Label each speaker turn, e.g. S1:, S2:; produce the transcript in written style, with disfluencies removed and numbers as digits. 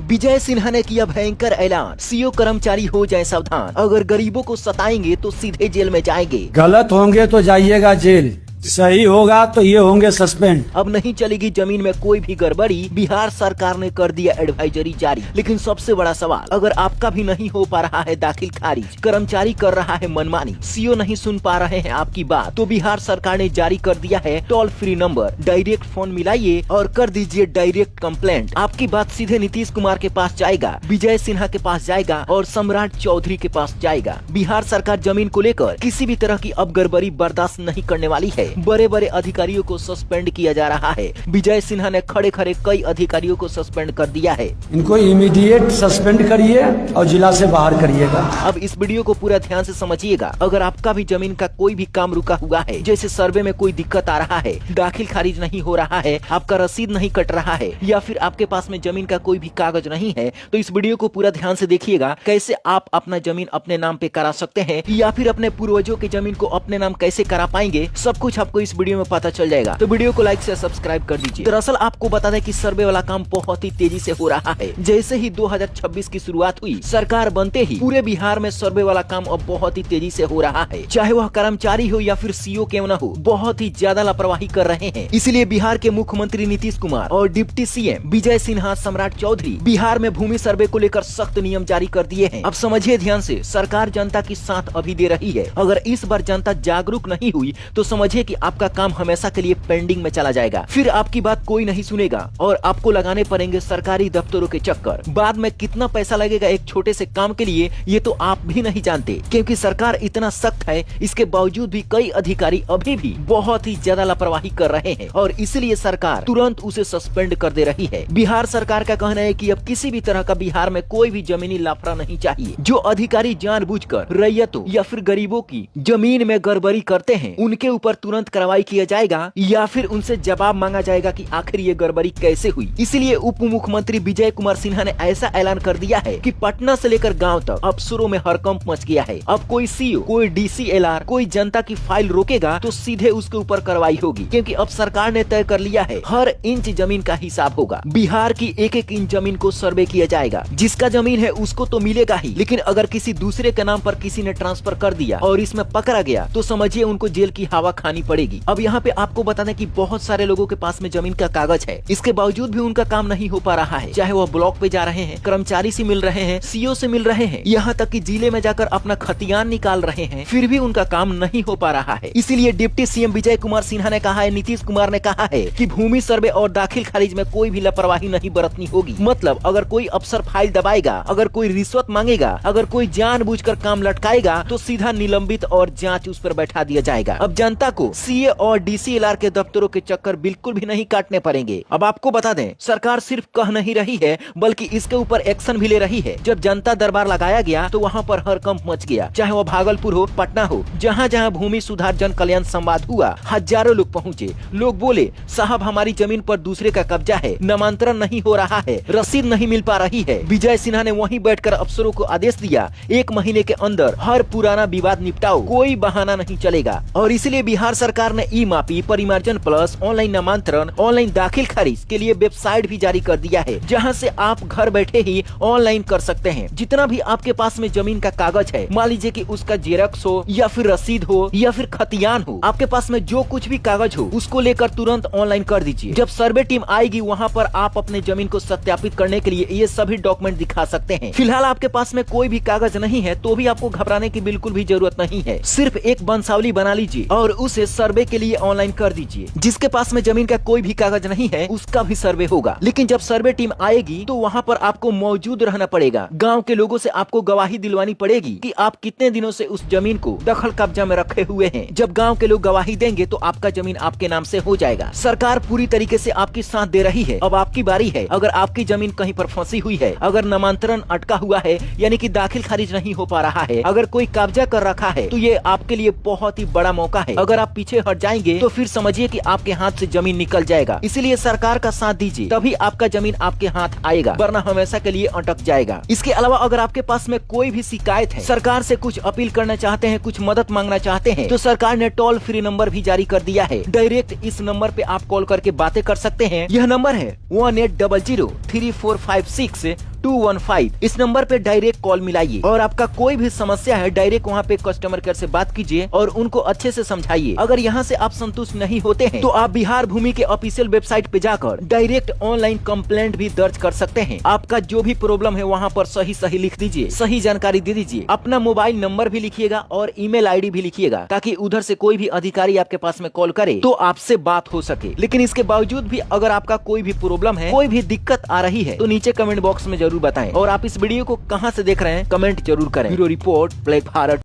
S1: विजय सिन्हा ने किया भयंकर ऐलान, सीओ कर्मचारी हो जाए सावधान, अगर गरीबों को सताएंगे तो सीधे जेल में जाएंगे।
S2: गलत होंगे तो जाइएगा जेल, सही होगा तो ये होंगे सस्पेंड।
S1: अब नहीं चलेगी जमीन में कोई भी गड़बड़ी, बिहार सरकार ने कर दिया एडवाइजरी जारी। लेकिन सबसे बड़ा सवाल, अगर आपका भी नहीं हो पा रहा है दाखिल खारिज, कर्मचारी कर रहा है मनमानी, सीओ नहीं सुन पा रहे हैं आपकी बात, तो बिहार सरकार ने जारी कर दिया है toll free number. Direct phone मिलाइए और कर दीजिए डायरेक्ट कंप्लेंट। आपकी बात सीधे नीतीश कुमार के पास जाएगा, विजय सिन्हा के पास जाएगा और सम्राट चौधरी के पास जाएगा। बिहार सरकार जमीन को लेकर किसी भी तरह की अब गड़बड़ी बर्दाश्त नहीं करने वाली है। बड़े बड़े अधिकारियों को सस्पेंड किया जा रहा है। विजय सिन्हा ने खड़े खड़े कई अधिकारियों को सस्पेंड कर दिया है।
S2: इनको इमीडिएट सस्पेंड करिए और जिला से बाहर करिएगा।
S1: अब इस वीडियो को पूरा ध्यान से समझिएगा। अगर आपका भी जमीन का कोई भी काम रुका हुआ है, जैसे सर्वे में कोई दिक्कत आ रहा है, दाखिल खारिज नहीं हो रहा है, आपका रसीद नहीं कट रहा है, या फिर आपके पास में जमीन का कोई भी कागज नहीं है, तो इस वीडियो को पूरा ध्यान से देखिएगा। कैसे आप अपना जमीन अपने नाम पे करा सकते हैं, या फिर अपने पूर्वजों की जमीन को अपने नाम कैसे करा पाएंगे, सब कुछ आपको इस वीडियो में पता चल जाएगा। तो वीडियो को लाइक से सब्सक्राइब कर दीजिए। दरअसल आपको बता दें कि सर्वे वाला काम बहुत ही तेजी से हो रहा है। जैसे ही 2026 की शुरुआत हुई, सरकार बनते ही पूरे बिहार में सर्वे वाला काम अब बहुत ही तेजी से हो रहा है। चाहे वह कर्मचारी हो या फिर सीओ क्यों न हो, बहुत ही ज्यादा लापरवाही कर रहे हैं। इसलिए बिहार के मुख्यमंत्री नीतीश कुमार और डिप्टी सीएम विजय सिन्हा, सम्राट चौधरी बिहार में भूमि सर्वे को लेकर सख्त नियम जारी कर दिए हैं। अब समझिए ध्यान से, सरकार जनता की साथ अभी दे रही है। अगर इस बार जनता जागरूक नहीं हुई तो समझिए कि आपका काम हमेशा के लिए पेंडिंग में चला जाएगा। फिर आपकी बात कोई नहीं सुनेगा और आपको लगाने पड़ेंगे सरकारी दफ्तरों के चक्कर। बाद में कितना पैसा लगेगा एक छोटे से काम के लिए, ये तो आप भी नहीं जानते। क्योंकि सरकार इतना सख्त है, इसके बावजूद भी कई अधिकारी अभी भी बहुत ही ज्यादा लापरवाही कर रहे हैं और इसलिए सरकार तुरंत उसे सस्पेंड कर दे रही है। बिहार सरकार का कहना है कि अब किसी भी तरह का बिहार में कोई भी जमीनी लाफड़ा नहीं चाहिए। जो अधिकारी जानबूझकर रैयतों या फिर गरीबों की जमीन में गड़बड़ी करते हैं, उनके ऊपर तुरंत कार्रवाई किया जाएगा या फिर उनसे जवाब मांगा जाएगा कि आखिर ये गड़बड़ी कैसे हुई। इसलिए उप मुख्यमंत्री विजय कुमार सिन्हा ने ऐसा ऐलान कर दिया है कि पटना से लेकर गांव तक अफसरों में हड़कंप मच गया है। अब कोई सीओ, कोई डीसीएलआर, कोई जनता की फाइल रोकेगा तो सीधे उसके ऊपर कार्रवाई होगी। क्योंकि अब सरकार ने तय कर लिया है, हर इंच जमीन का हिसाब होगा। बिहार की एक एक इंच जमीन को सर्वे किया जाएगा। जिसका जमीन है उसको तो मिलेगा ही, लेकिन अगर किसी दूसरे के नाम पर किसी ने ट्रांसफर कर दिया और इसमें पकड़ा गया तो समझिए उनको जेल की हवा खानी पड़ेगी। अब यहाँ पे आपको बता दें कि बहुत सारे लोगों के पास में जमीन का कागज है, इसके बावजूद भी उनका काम नहीं हो पा रहा है। चाहे वह ब्लॉक पे जा रहे हैं, कर्मचारी से मिल रहे हैं, सीओ से मिल रहे हैं, यहाँ तक कि जिले में जाकर अपना खतियान निकाल रहे हैं, फिर भी उनका काम नहीं हो पा रहा है। इसीलिए डिप्टी सीएम विजय कुमार सिन्हा ने कहा है, नीतीश कुमार ने कहा है कि भूमि सर्वे और दाखिल खारिज में कोई भी लापरवाही नहीं बरतनी होगी। मतलब अगर कोई अफसर फाइल दबाएगा, अगर कोई रिश्वत मांगेगा, अगर कोई जानबूझकर काम लटकाएगा तो सीधा निलंबित और जांच उस पर बैठा दिया जाएगा। अब जनता को सीए और डीसीएलआर के दफ्तरों के चक्कर बिल्कुल भी नहीं काटने पड़ेंगे। अब आपको बता दें, सरकार सिर्फ कह नहीं रही है बल्कि इसके ऊपर एक्शन भी ले रही है। जब जनता दरबार लगाया गया तो वहाँ पर हड़कंप मच गया। चाहे वह भागलपुर हो, पटना हो, जहाँ जहाँ भूमि सुधार जन कल्याण संवाद हुआ, हजारों लोग पहुँचे। लोग बोले, साहब हमारी जमीन पर दूसरे का कब्जा है, नामांतरण नहीं हो रहा है, रसीद नहीं मिल पा रही है। विजय सिन्हा ने वहीं बैठकर अफसरों को आदेश दिया, 1 महीने के अंदर हर पुराना विवाद निपटाओ, कोई बहाना नहीं चलेगा। और इसलिए बिहार सरकार ने ई मापी, परिमार्जन प्लस, ऑनलाइन नामांतरण, ऑनलाइन दाखिल खारिज के लिए वेबसाइट भी जारी कर दिया है, जहां से आप घर बैठे ही ऑनलाइन कर सकते हैं। जितना भी आपके पास में जमीन का कागज है, मान लीजिए कि उसका जेरॉक्स हो या फिर रसीद हो या फिर खतियान हो, आपके पास में जो कुछ भी कागज हो उसको लेकर तुरंत ऑनलाइन कर दीजिए। जब सर्वे टीम आएगी वहाँ पर आप अपने जमीन को सत्यापित करने के लिए ये सभी डॉक्यूमेंट दिखा सकते हैं। फिलहाल आपके पास में कोई भी कागज नहीं है तो भी आपको घबराने की बिल्कुल भी जरूरत नहीं है। सिर्फ एक वंशावली बना लीजिए और उसे सर्वे के लिए ऑनलाइन कर दीजिए। जिसके पास में जमीन का कोई भी कागज नहीं है उसका भी सर्वे होगा। लेकिन जब सर्वे टीम आएगी तो वहाँ पर आपको मौजूद रहना पड़ेगा। गांव के लोगों से आपको गवाही दिलवानी पड़ेगी कि आप कितने दिनों से उस जमीन को दखल कब्जा में रखे हुए हैं। जब गांव के लोग गवाही देंगे तो आपका जमीन आपके नाम से हो जाएगा। सरकार पूरी तरीके से आपकी साथ दे रही है। अब आपकी बारी है। अगर आपकी जमीन कहीं पर फंसी हुई है, अगर नामांतरण अटका हुआ है यानी कि दाखिल खारिज नहीं हो पा रहा है, अगर कोई कब्जा कर रखा है, तो ये आपके लिए बहुत ही बड़ा मौका है। अगर आप पीछे हट जाएंगे तो फिर समझिए कि आपके हाथ से जमीन निकल जाएगा। इसलिए सरकार का साथ दीजिए, तभी आपका जमीन आपके हाथ आएगा, वरना हमेशा के लिए अटक जाएगा। इसके अलावा अगर आपके पास में कोई भी शिकायत है, सरकार से कुछ अपील करना चाहते हैं, कुछ मदद मांगना चाहते हैं, तो सरकार ने टोल फ्री नंबर भी जारी कर दिया है। डायरेक्ट इस नंबर पे आप कॉल करके बातें कर सकते हैं। यह नंबर है 1800 3456 215। इस नंबर पे डायरेक्ट कॉल मिलाइए और आपका कोई भी समस्या है डायरेक्ट वहाँ पे कस्टमर केयर से बात कीजिए और उनको अच्छे से समझाइए। अगर यहाँ से आप संतुष्ट नहीं होते हैं तो आप बिहार भूमि के ऑफिशियल वेबसाइट पे जाकर डायरेक्ट ऑनलाइन कंप्लेंट भी दर्ज कर सकते हैं। आपका जो भी प्रॉब्लम है वहाँ पर सही सही लिख दीजिए, सही जानकारी दे दीजिए, अपना मोबाइल नंबर भी लिखिएगा और ईमेल आईडी भी लिखिएगा ताकि उधर से कोई भी अधिकारी आपके पास में कॉल करे तो आपसे बात हो सके। लेकिन इसके बावजूद भी अगर आपका कोई भी प्रॉब्लम है, कोई भी दिक्कत आ रही है तो नीचे कमेंट बॉक्स में जरूर बताएं। और आप इस वीडियो को कहां से देख रहे हैं कमेंट जरूर करें। Bureau report, black Bharat.